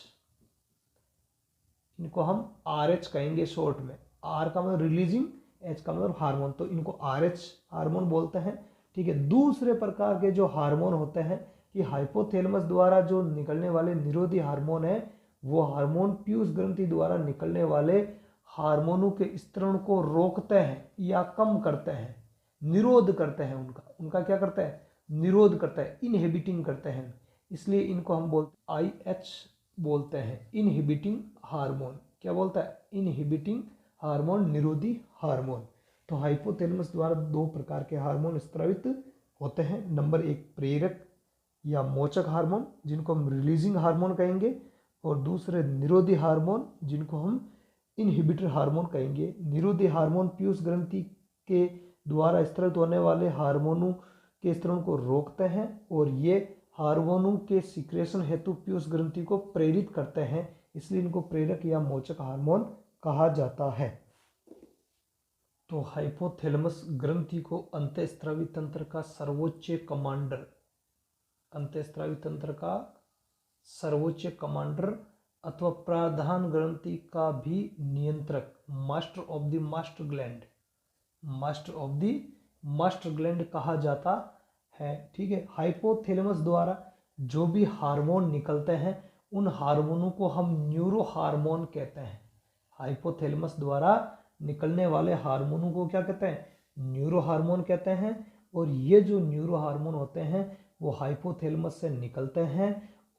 इनको हम RH कहेंगे शॉर्ट में। R का मतलब रिलीजिंग, H का मतलब हार्मोन, तो इनको RH हार्मोन बोलते हैं। ठीक है। दूसरे प्रकार के जो हार्मोन होते हैं कि हाइपोथैलेमस द्वारा जो निकलने वाले निरोधी हार्मोन है, वो हार्मोन पीयूष ग्रंथि द्वारा निकलने वाले हार्मोनों के स्त्रवण को रोकते हैं या कम करते हैं, निरोध करते हैं। उनका क्या करते हैं? निरोध करते हैं, इनहिबिटिंग करते हैं। इसलिए इनको हम बोलते IH बोलते हैं, इनहिबिटिंग हार्मोन। क्या बोलता है? इनहिबिटिंग हार्मोन, निरोधी हार्मोन। तो हाइपोथैलेमस द्वारा दो प्रकार के हार्मोन स्रावित होते हैं। नंबर 1 प्रेरक या मोचक हार्मोन जिनको हम रिलीजिंग हार्मोन कहेंगे, और दूसरे निरोधी हार्मोन जिनको हम इनहिबिटर हार्मोन कहेंगे। निरोधी हार्मोन पीयूष ग्रंथि के द्वारा स्रावित होने वाले हार्मोनों के स्त्रवण को रोकते हैं और ये हार्मोनों के सिक्रेशन हेतु पीयूष ग्रंथि को प्रेरित करते हैं, इसलिए इनको प्रेरक या मोचक हार्मोन कहा जाता है। तो हाइपोथैलेमस ग्रंथि को अंतःस्रावी तंत्र का सर्वोच्च कमांडर, अंतःस्रावी तंत्र का सर्वोच्च कमांडर अथवा प्रधान ग्रंथि का भी नियंत्रक, master of the master gland, master of the master gland कहा जाता है। ठीक है। हाइपोथैलेमस द्वारा जो भी हार्मोन निकलते हैं उन हार्मोनों को हम न्यूरो हार्मोन कहते हैं। हाइपोथैलेमस द्वारा निकलने वाले हार्मोनों को क्या कहते हैं? न्यूरो हार्मोन कहते हैं। और ये जो न्यूरो हार्मोन होते हैं वो हाइपोथैलेमस से निकलते हैं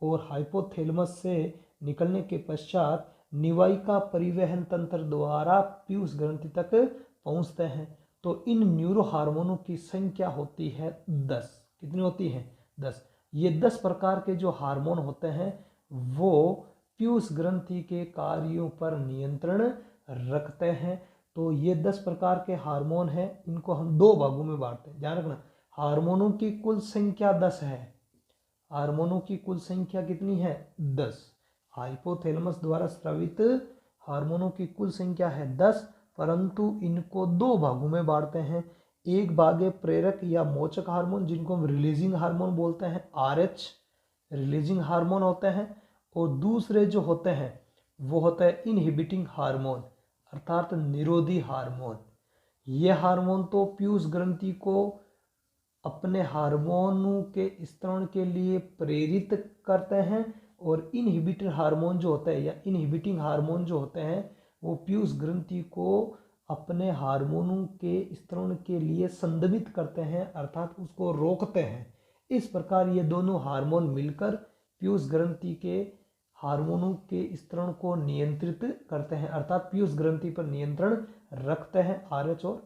और हाइपोथैलेमस से निकलने के पश्चात निवाहिका परिवहन तंत्र द्वारा पीयूष ग्रंथि तक पहुंचते हैं। तो इन न्यूरो हार्मोनों की संख्या होती है 10। कितनी होती है? 10। ये 10 प्रकार के जो हार्मोन होते हैं वो पीयूष ग्रंथि के कार्यों पर नियंत्रण रखते हैं। तो ये 10 प्रकार के हार्मोन हैं, इनको हम दो भागों में बांटते हैं। ध्यान रखना, हार्मोनों की कुल संख्या 10 है। हार्मोनों की कुल संख्या कितनी है? 10। हाइपोथैलेमस द्वारा स्रावित हार्मोनों की कुल संख्या है 10, परंतु इनको दो भागों में बांटते हैं। एक भाग है प्रेरक या मोचक हार्मोन जिनको हम रिलीजिंग हार्मोन बोलते हैं, RH रिलीजिंग हार्मोन होते हैं, और दूसरे जो होते हैं वो होता है इनहिबिटिंग हार्मोन अर्थात निरोधी हार्मोन। ये हार्मोन तो पीयूष ग्रंथि को अपने हार्मोनों के स्त्रवण के लिए प्रेरित करते हैं, और इनहिबिटर हार्मोन जो होता है या इनहिबिटिंग हार्मोन जो होते हैं वो पीयूष ग्रंथि को अपने हार्मोनों के स्त्रवण के लिए संदमित करते हैं, अर्थात उसको रोकते हैं। इस प्रकार ये दोनों हार्मोन मिलकर पीयूष ग्रंथि के हार्मोनों के स्त्रवण को नियंत्रित करते हैं, अर्थात पीयूष ग्रंथि पर नियंत्रण रखते हैं, RH और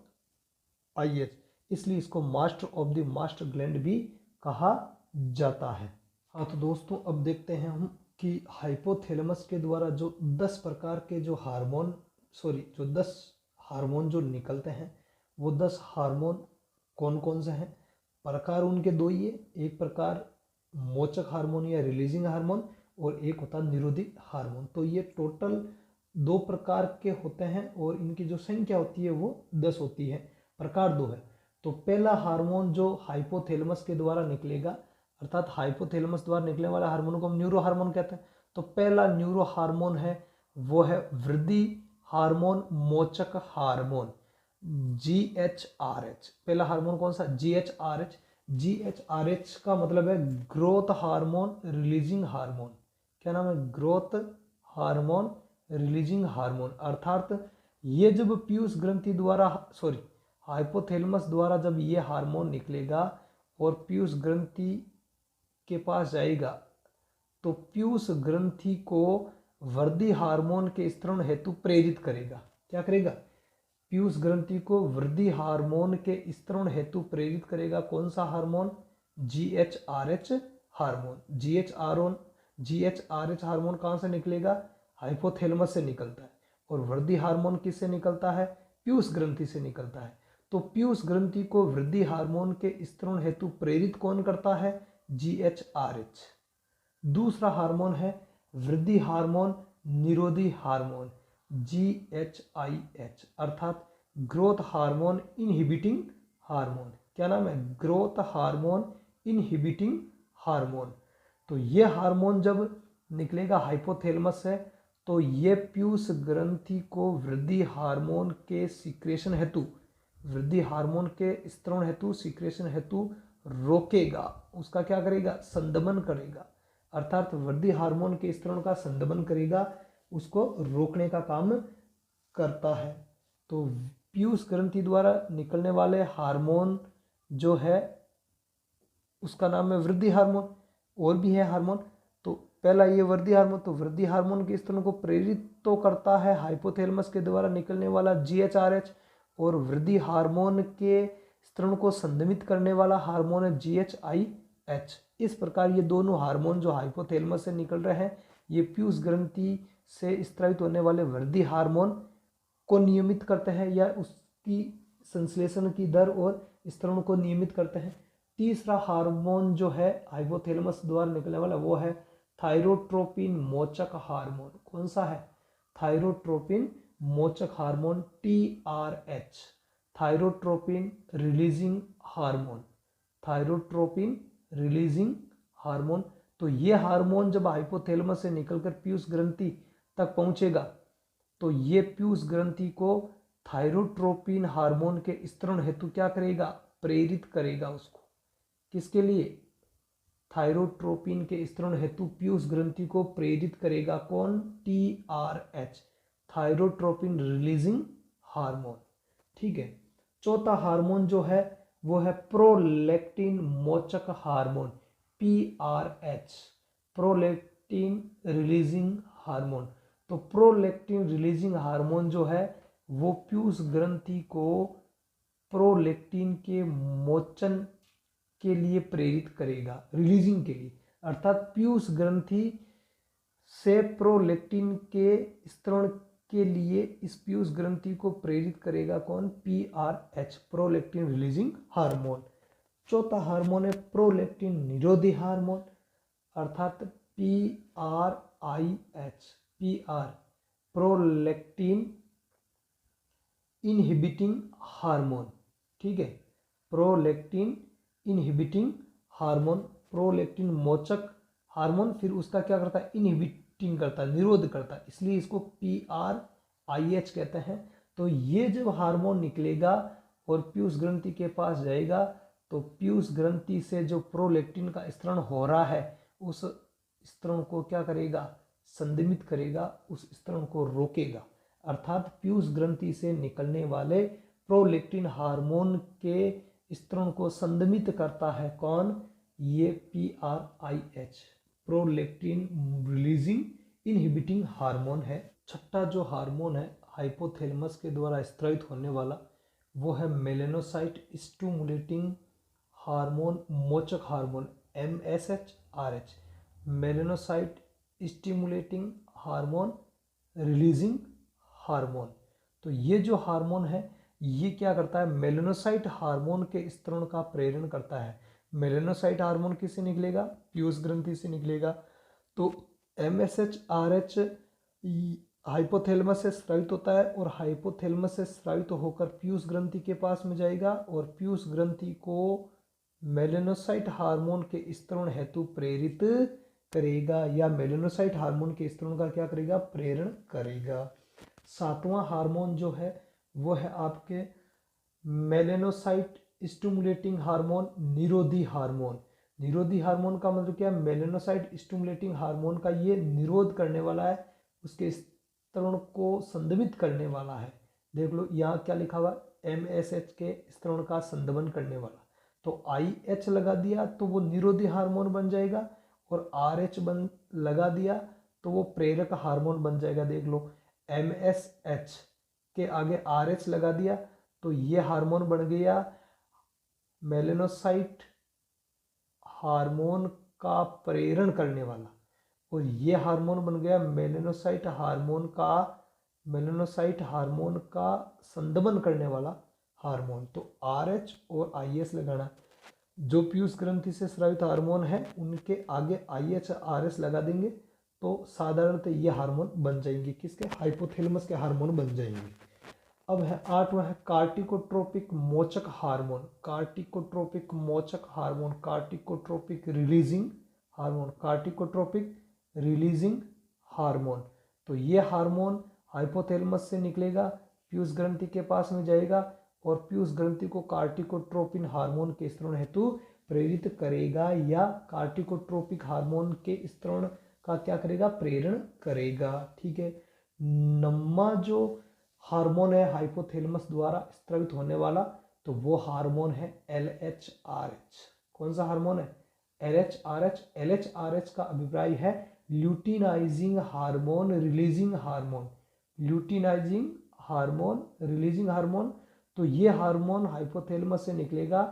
IH। इसलिए इसको master of the master gland भी कहा जाता है। हाँ तो दोस्तों अब देखते हैं हम कि हाइपोथैलेमस के द्वारा जो 10 प्रकार के जो जो 10 हार्मोन जो निकलते हैं वो 10 हार्मोन कौन कौन से हैं। प्रकार उनके दो ही है, एक प्रकार मोचक हार्मोन या रिलीजिंग हार्मोन और एक होता है निरोधी हार्मोन। तो ये टोटल 2 प्रकार के होते हैं और इनकी जो संख्या होती है वो 10 होती है, प्रकार 2 है। तो पहला हार्मोन जो हाइपोथैलेमस के द्वारा निकलेगा, अर्थात हाइपोथैलेमस द्वारा निकलने वाला हार्मोन को हम न्यूरो हार्मोन कहते हैं। तो पहला न्यूरो हार्मोन है वो है वृद्धि हार्मोन मोचक हार्मोन, GHRH। पहला हार्मोन कौन सा? GHRH। GHRH का मतलब है ग्रोथ हार्मोन रिलीजिंग हार्मोन। क्या नाम है? Growth hormone releasing hormone. अर्थात ये जब पीयूष ग्रंथि द्वारा हाइपोथैलेमस द्वारा जब ये हार्मोन निकलेगा और पीयूष ग्रंथि के पास जाएगा तो पीयूष ग्रंथि को वृद्धि हार्मोन के स्त्रवण हेतु प्रेरित करेगा। क्या करेगा? पीयूष ग्रंथि को वृद्धि हार्मोन के स्त्रवण हेतु प्रेरित करेगा। कौन सा hormone? GHRH hormone. GHRH hormone कहाँ से निकलेगा? हाइपोथैलेमस से निकलता है। और वृद्धि हार्मोन किससे निकलता है? पीयूष ग्रंथि से निकलता है। तो पीयूष ग्रंथि को वृद्धि हार्मोन के स्त्रवण हेतु प्रेरित कौन करता है? GHRH। दूसरा हार्मोन है वृद्धि हार्मोन निरोधी हार्मोन, GHIH, अर्थात ग्रोथ हार्मोन इनहिबिटिंग हार्मोन। क्या नाम है? Growth hormone inhibiting hormone. तो ये हार्मोन जब निकलेगा हाइपोथैलेमस से तो ये पीयूष ग्रंथि को वृद्धि हार्मोन के सीक्रेशन हेतु, वृद्धि हार्मोन के स्त्रवण हेतु, सीक्रेशन हेतु रोकेगा। उसका क्या करेगा? संदमन करेगा। अर्थात वृद्धि हार्मोन के स्त्रवण का संदमन करेगा, उसको रोकने का काम करता है। तो पीयूष ग्रंथि द्वारा निकलने वाले हार्मोन जो है उसका नाम है वृद्धि हार्मोन। और भी है हार्मोन, तो पहला ये वृद्धि हार्मोन। तो वृद्धि हार्मोन के स्त्रवण को प्रेरित तो करता है हाइपोथैलेमस के द्वारा निकलने वाला GHRH, और वृद्धि हार्मोन के स्त्रवण को संदमित करने वाला हार्मोन है GHIH। इस प्रकार ये दोनों हार्मोन जो हाइपोथैलेमस से निकल रहे हैं ये पीयूष ग्रंथि से स्त्रावित होने वाले वृद्धि हार्मोन को नियमित करते हैं या उसकी संश्लेषण की दर और स्त्रवण को नियमित करते हैं। तीसरा हार्मोन जो है हाइपोथैलेमस द्वारा निकलने वाला वो है थायरोट्रोपिन मोचक हार्मोन। कौन सा है? थायरोट्रोपिन मोचक hormone, TRH, thyrotropin releasing hormone, thyrotropin releasing hormone. तो ये हार्मोन जब हाइपोथैलेमस से निकलकर पीयूष ग्रंथि तक पहुंचेगा तो ये पीयूष ग्रंथि को थायरोट्रोपिन हार्मोन के स्त्रवण हेतु क्या करेगा? प्रेरित करेगा उसको। किसके लिए? थायरोट्रोपिन के स्त्रवण हेतु पीयूष ग्रंथि को प्रेरित करेगा। कौन? TRH, thyrotropin releasing hormone. ठीक है। चौथा हार्मोन जो है वो है प्रोलैक्टिन मोचक hormone, PRH, prolactin releasing hormone. तो प्रोलैक्टिन रिलीजिंग हार्मोन जो है वो पीयूष ग्रंथि को प्रोलैक्टिन के मोचन के लिए प्रेरित करेगा, रिलीजिंग के लिए। अर्थात पीयूष ग्रंथि से प्रोलैक्टिन के स्त्रवण के लिए इस पीयूष ग्रंथि को प्रेरित करेगा। कौन? PRH, prolactin releasing hormone. चौथा हार्मोन है प्रोलैक्टिन निरोधी हार्मोन, अर्थात PRIH, प्रोलैक्टिन इनहिबिटिंग हार्मोन। ठीक है। प्रोलैक्टिन इनहिबिटिंग हार्मोन, प्रोलैक्टिन मोचक हार्मोन, फिर उसका क्या करता है? इनहिबिटिंग करता है, निरोध करता है, इसलिए इसको PRIH कहते हैं। तो ये जब हार्मोन निकलेगा और पीयूष ग्रंथि के पास जाएगा तो पीयूष ग्रंथि से जो प्रोलैक्टिन का स्त्रवण हो रहा है उस स्त्रवण को क्या करेगा? संदमित करेगा, उस स्त्रवण को रोकेगा। अर्थात पीयूष ग्रंथि से निकलने वाले प्रोलैक्टिन हार्मोन के स्त्रवण को संदमित करता है। कौन? ये PRIH, prolactin releasing inhibiting hormone है। छठा जो हार्मोन है हाइपोथैलेमस के द्वारा स्रावित होने वाला वो है मेलेनोसाइट स्टिमुलेटिंग हार्मोन, मोचक hormone, MSHRH, melanocyte stimulating hormone releasing hormone. तो ये जो हार्मोन है ये क्या करता है, मेलेनोसाइट हार्मोन के स्तरण का प्रेरण करता है। मेलेनोसाइट हार्मोन किससे निकलेगा, पीयूष ग्रंथि से निकलेगा। तो MSHRH हाइपोथैलेमस से स्रावित होता है और हाइपोथैलेमस से स्रावित होकर पीयूष ग्रंथि के पास में जाएगा और पीयूष ग्रंथि को मेलेनोसाइट हार्मोन के स्तरण हेतु प्रेरित करेगा, या मेलेनोसाइट हार्मोन के स्तरण का क्या करेगा, प्रेरण करेगा। सातवां हार्मोन जो है वो है आपके मेलेनोसाइट स्टिमुलेटिंग हार्मोन, निरोधी हार्मोन। निरोधी हार्मोन का मतलब क्या है, मेलेनोसाइट स्टिमुलेटिंग हार्मोन का ये निरोध करने वाला है, उसके स्तरण को संदमित करने वाला है। देख लो यहाँ क्या लिखा हुआ, MSH के स्तरण का संदमन करने वाला। तो IH लगा दिया तो वो निरोधी हार्मोन बन जाएगा, और RH लगा दिया तो वो प्रेरक हार्मोन बन जाएगा। देख लो MSH के आगे RH लगा दिया तो ये हार्मोन बन गया मेलेनोसाइट हार्मोन का प्रेरण करने वाला, और ये हार्मोन बन गया मेलेनोसाइट हार्मोन का संदमन करने वाला हार्मोन। तो RH और IS लगाना, जो पीयूष ग्रंथि से स्रावित हार्मोन है उनके आगे IH RS लगा देंगे तो साधारणतः ये हार्मोन बन जाएंगे, किसके, हाइपोथैलेमस के हार्मोन बन जाएंगे। अब है आठवां है कार्टिकोट्रोपिक मोचक हार्मोन, कार्टिकोट्रोपिक मोचक hormone, corticotropic releasing hormone, corticotropic releasing hormone. तो ये हार्मोन हाइपोथैलेमस से निकलेगा, पीयूष ग्रंथि के पास में जाएगा और पीयूष ग्रंथि को कार्टिकोट्रोपिन हार्मोन के स्तरण हेतु प्रेरित करेगा, या कार्टिकोट्रोपिक हार्मोन के स्तरण का क्या करेगा, प्रेरण करेगा। ठीक है। नम्मा जो हार्मोन है हाइपोथैलेमस द्वारा स्रावित होने वाला, तो वो हार्मोन है LHRH। कौन सा हार्मोन है, LHRH। LHRH का अभिप्राय है luteinizing hormone releasing hormone, luteinizing hormone releasing hormone. तो ये हार्मोन हाइपोथैलेमस से निकलेगा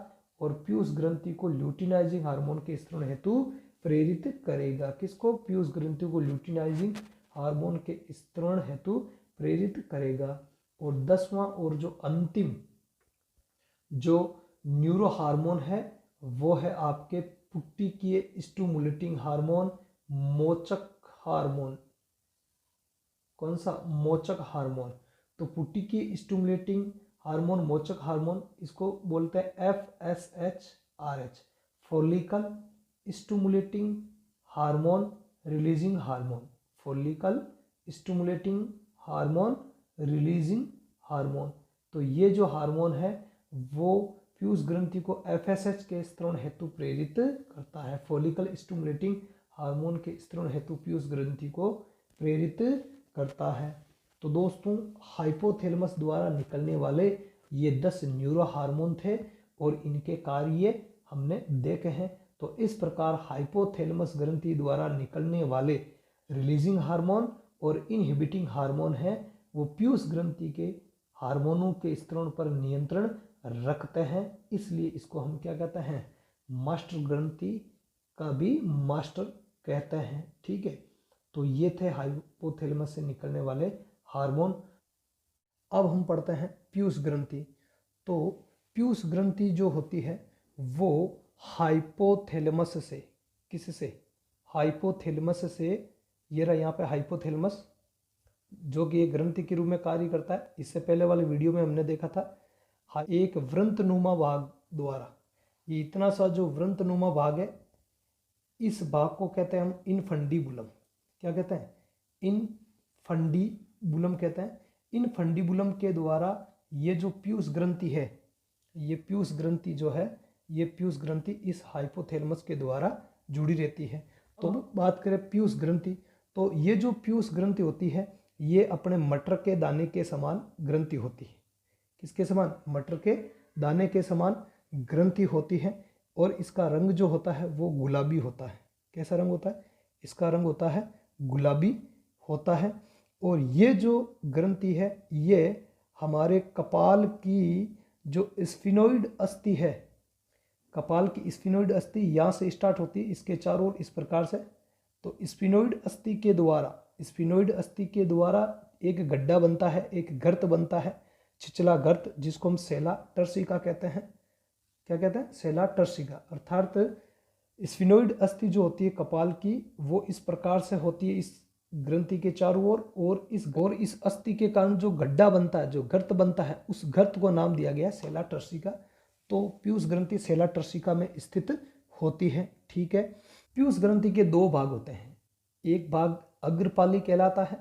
और पीयूष ग्रंथि को ल्यूटिनाइजिंग हार्मोन के स्तरण हेतु प्रेरित करेगा। किसको, पीयूष ग्रंथि को ल्यूटिनाइजिंग हार्मोन के स्तरण हेतु प्रेरित करेगा। और 10वां और जो अंतिम जो न्यूरो हार्मोन है वो है आपके पुट्टिकीय स्टिमुलेटिंग हार्मोन, मोचक हार्मोन। कौन सा, मोचक हार्मोन। तो पुट्टिकीय स्टिमुलेटिंग हार्मोन, मोचक हार्मोन, इसको बोलते हैं FSHRH, follicle stimulating hormone releasing hormone, follicle stimulating hormone releasing hormone. तो ये जो हार्मोन है वो पीयूष ग्रंथि को FSH के स्तरण हेतु प्रेरित करता है, फॉलिकल स्टिमुलेटिंग हार्मोन के स्तरण हेतु पीयूष ग्रंथि को प्रेरित करता है। तो दोस्तों हाइपोथैलेमस द्वारा निकलने वाले ये 10 न्यूरो हार्मोन थे और इनके कार्य हमने देखे हैं। तो इस प्रकार हाइपोथैलेमस ग्रंथि द्वारा निकलने वाले रिलीजिंग हार्मोन और इनहिबिटिंग हार्मोन हैं, वो पीयूष ग्रंथि के हार्मोनों के स्तरण पर नियंत्रण रखते हैं, इसलिए इसको हम क्या कहते हैं, मास्टर ग्रंथि का भी मास्टर कहते हैं। ठीक है। तो ये थे हाइपोथैलेमस से निकलने वाले हार्मोन। अब हम पढ़ते हैं पीयूष ग्रंथि। तो पीयूष ग्रंथि जो होती है वो हाइपोथैलेमस से, किससे, हाइपोथैलेमस से, ये रहा यहाँ पे हाइपोथैलेमस जो कि एक ग्रंथि के रूप में कार्य करता है। इससे पहले वाले वीडियो में हमने देखा था एक वृंतनुमा भाग द्वारा, ये इतना सा जो वृंतनुमा भाग है इस भाग को कहते हैं हम इनफंडीबुलम। क्या कहते हैं, इनफंडीबुलम कहते हैं। इनफंडीबुलम के द्वारा ये जो पीयूष ग्रंथि है, ये पीयूष ग्रंथि जो है, ये पीयूष ग्रंथि इस हाइपोथैलेमस के द्वारा जुड़ी रहती है। तो बात करें पीयूष ग्रंथि, तो ये जो पीयूष ग्रंथि होती है ये अपने मटर के दाने के समान ग्रंथि होती है। किसके समान, मटर के दाने के समान ग्रंथि होती है, और इसका रंग जो होता है वो गुलाबी होता है। कैसा रंग होता है, इसका रंग होता है गुलाबी होता है। और ये जो ग्रंथि है ये हमारे कपाल की जो स्फिनोइड अस्थि है, कपाल की स्फिनोइड अस्थि यहाँ से स्टार्ट होती है, इसके चारों ओर इस प्रकार से। तो स्फिनोइड अस्थि के द्वारा एक गड्ढा बनता है, एक गर्त बनता है, छिछला गर्त, जिसको हम सेला टर्सिका कहते हैं। क्या कहते हैं? सेला टर्सिका। अर्थात स्फिनोइड अस्थि जो होती है कपाल की, वो इस प्रकार से होती है इस ग्रंथि के चारों ओर, और इस अस्थि के कारण जो गड्ढा बनता है, जो गर्त बनता है, उस गर्त को नाम दिया गया सेला टर्सिका। तो पीयूष ग्रंथि सेला टर्सिका में स्थित होती है। ठीक है। पीयूष ग्रंथि के दो भाग होते हैं, एक भाग अग्रपाली कहलाता है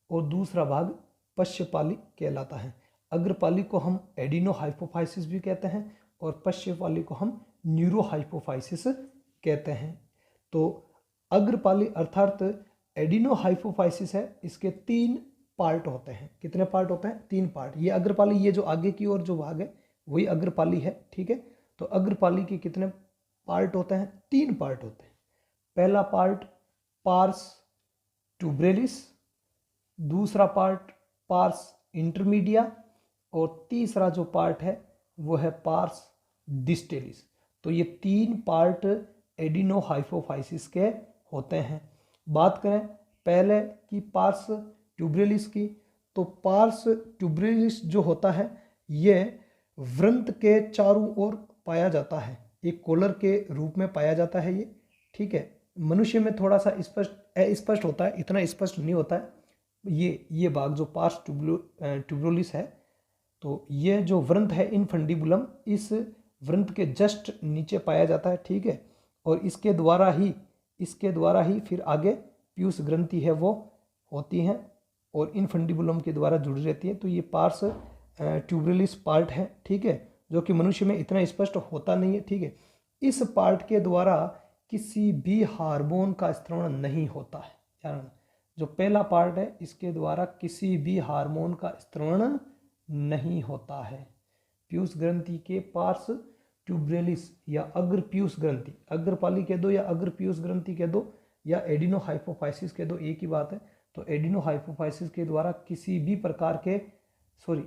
और दूसरा भाग पश्चपाली कहलाता है। अग्रपाली को हम एडिनोहाइपोफाइसिस भी कहते हैं और पश्चपाली को हम न्यूरोहाइपोफाइसिस कहते हैं। तो अग्रपाली अर्थात एडिनोहाइपोफाइसिस है, इसके 3 पार्ट होते हैं। कितने पार्ट होते हैं? 3 पार्ट। ये अग्रपाली, ये जो आगे की ओर जो भाग है वही अग्रपाली है। ठीक है। तो अग्रपाली के कितने पार्ट होते हैं? 3 पार्ट होते हैं। पहला पार्ट पार्स ट्यूब्रेलिस, दूसरा पार्ट पार्स इंटरमीडिया, और तीसरा जो पार्ट है वो है पार्स डिस्टेलिस। तो ये 3 पार्ट एडिनोहाइपोफाइसिस के होते हैं। बात करें पहले की पार्स ट्यूब्रेलिस की, तो पार्स ट्यूब्रेलिस जो होता है ये वृंत के चारों ओर पाया जाता है, एक कॉलर के रूप में पाया जाता है ये। ठीक है। मनुष्य में थोड़ा सा अस्पष्ट होता है, इतना स्पष्ट नहीं होता है ये भाग जो पार्स ट्यूब्रोलिस है। तो ये जो वृंत है इनफंडिबुलम, इस वृंत के जस्ट नीचे पाया जाता है। ठीक है। और इसके द्वारा ही फिर आगे पीयूष ग्रंथि है वो होती हैं और इनफंडिबुलम के द्वारा जुड़ी रहती है। तो ये पार्स ट्यूब्रोलिस पार्ट है। ठीक है। जो कि मनुष्य में इतना स्पष्ट होता नहीं है। ठीक है। इस पार्ट के द्वारा किसी भी हार्मोन का स्त्रवण नहीं होता है। ध्यान, जो पहला पार्ट है इसके द्वारा किसी भी हार्मोन का स्त्रवण नहीं होता है। पीयूष ग्रंथि के पार्स ट्यूब्रेलिस या अग्र पीयूष ग्रंथि, अग्रपाली कह दो या अग्र पीयूष ग्रंथि कह दो या एडिनोहाइपोफाइसिस कह दो, एक ही बात है। तो एडिनोहाइपोफाइसिस के द्वारा किसी भी प्रकार के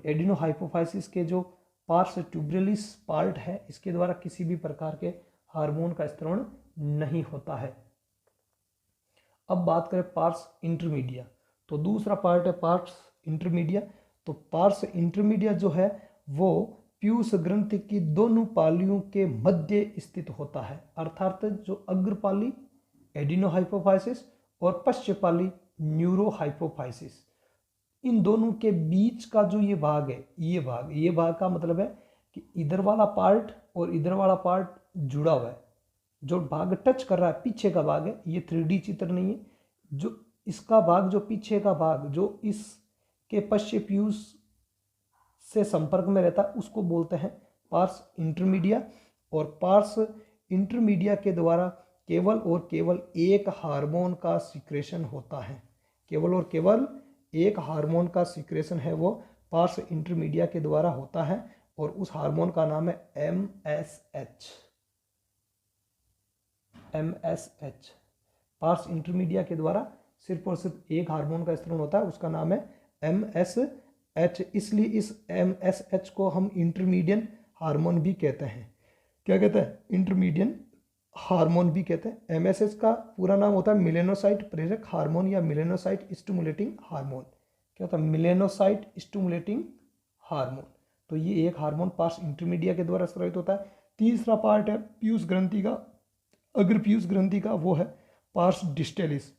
एडिनोहाइपोफाइसिस के जो पार्स ट्यूब्रेलिस पार्ट है, इसके द्वारा किसी भी प्रकार के हार्मोन का स्त्रवण नहीं होता है। अब बात करें पार्स इंटरमीडिया, तो दूसरा पार्ट है पार्स इंटरमीडिया। तो पार्स इंटरमीडिया जो है वो पीयूष ग्रंथि की दोनों पालियों के मध्य स्थित होता है। अर्थात जो अग्रपाली एडिनोहाइपोफाइसिस और पश्चपाली न्यूरोहाइपोफाइसिस, इन दोनों के बीच का जो ये भाग है, ये भाग का मतलब है कि इधर वाला पार्ट और इधर वाला पार्ट जुड़ा हुआ है। जो भाग टच कर रहा है पीछे का भाग है, ये 3D चित्र नहीं है। जो इसका भाग, जो पीछे का भाग, जो इसके पश्च पीयूष से संपर्क में रहता है, उसको बोलते हैं पार्स इंटरमीडिया। और पार्स इंटरमीडिया के द्वारा केवल और केवल एक हार्मोन का सिक्रेशन होता है। केवल और केवल एक हार्मोन का सिक्रेशन है वो पार्स इंटरमीडिया के द्वारा होता है, और उस हार्मोन का नाम है MSH। पार्स इंटरमीडिया के द्वारा सिर्फ और सिर्फ एक हार्मोन का स्त्रवण होता है, उसका नाम है MSH। इसलिए इस MSH को हम इंटरमीडियन हार्मोन भी कहते हैं। क्या कहते हैं? इंटरमीडियन हार्मोन भी कहते हैं। MSH का पूरा नाम होता है मिलेनोसाइट प्रेरक हार्मोन या मिलेनोसाइट स्टिमुलेटिंग हार्मोन। क्या होता है? Melanocyte stimulating hormone. तो ये एक हार्मोन पार्स इंटरमीडिया के द्वारा स्रावित होता है। तीसरा पार्ट है पीयूष ग्रंथि का, अग्र पीयूष ग्रंथि का, वो है पार्स डिस्टेलिस।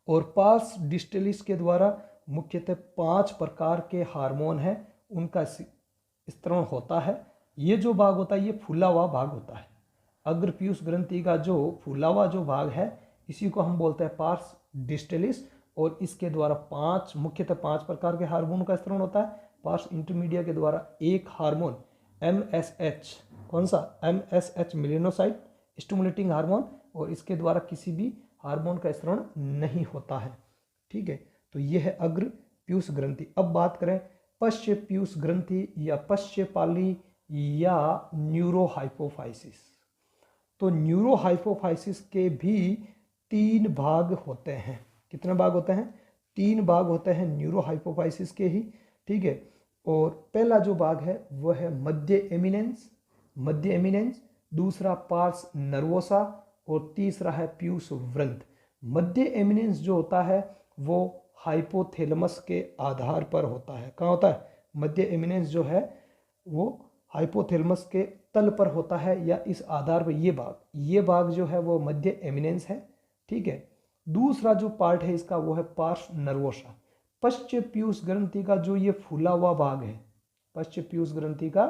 और पार्स डिस्टेलिस के द्वारा मुख्यतः 5 प्रकार के हार्मोन हैं, उनका स्त्रवण होता है। ये जो भाग होता है ये फूला हुआ भाग होता है। अग्र पीयूष ग्रंथि का जो फूला हुआ जो भाग है, इसी को हम बोलते हैं पार्स डिस्टेलिस। और इसके द्वारा मुख्यतः 5 प्रकार के हार्मोन का स्त्रवण होता है। पार्स इंटरमीडिया के द्वारा एक हार्मोन MSH, कौन सा? MSH मिलेनोसाइट स्टिमुलेटिंग हार्मोन, और इसके द्वारा किसी भी हार्मोन का स्त्रवण नहीं होता है। ठीक है। तो यह है अग्र पीयूष ग्रंथि। अब बात करें पश्च पीयूष ग्रंथि या पश्चपाली या न्यूरोहाइपोफाइसिस। तो न्यूरोहाइपोफाइसिस के भी 3 भाग होते हैं। कितने भाग होते हैं? 3 भाग होते हैं न्यूरोहाइपोफाइसिस के ही। ठीक है। और पहला जो भाग है वह है मध्य एमिनेंस, दूसरा पार्स नर्वोसा और तीसरा है प्यूस व्रंत। मध्य एमिनेंस जो होता है वो हाइपोथैलेमस के आधार पर होता है। कहाँ होता है? मध्य एमिनेंस जो है वो हाइपोथैलेमस के तल पर होता है या इस आधार पर। ये भाग जो है वो मध्य एमिनेंस है, ठीक है। दूसरा जो पार्ट है इसका वो है पार्स नर्वोसा, पश्च पीयूष ग्रंथि का जो ये फूला हुआ भाग है, पश्च पीयूष ग्रंथि का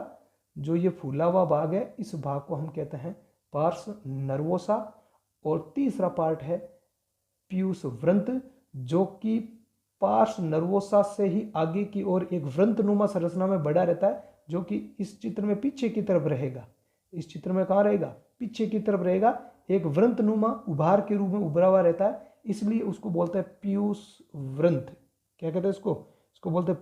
जो ये फूला हुआ भाग है, इस भाग को हम कहते हैं पार्स नर्वोसा। और तीसरा पार्ट है पीयूष व्रंत, जो कि पार्स नर्वोसा से ही आगे की ओर एक व्रंतनुमा संरचना में बढ़ा रहता है, जो कि इस चित्र में पीछे की तरफ रहेगा। इस चित्र में कहाँ रहेगा? पीछे की तरफ रहेगा, एक व्रंतनुमा उभार के रूप में उभरा हुआ रहता है, इसलिए उसको बोलते हैं पीयूष व्रंत। क्या कहते हैं इसको? इसको बोलते हैं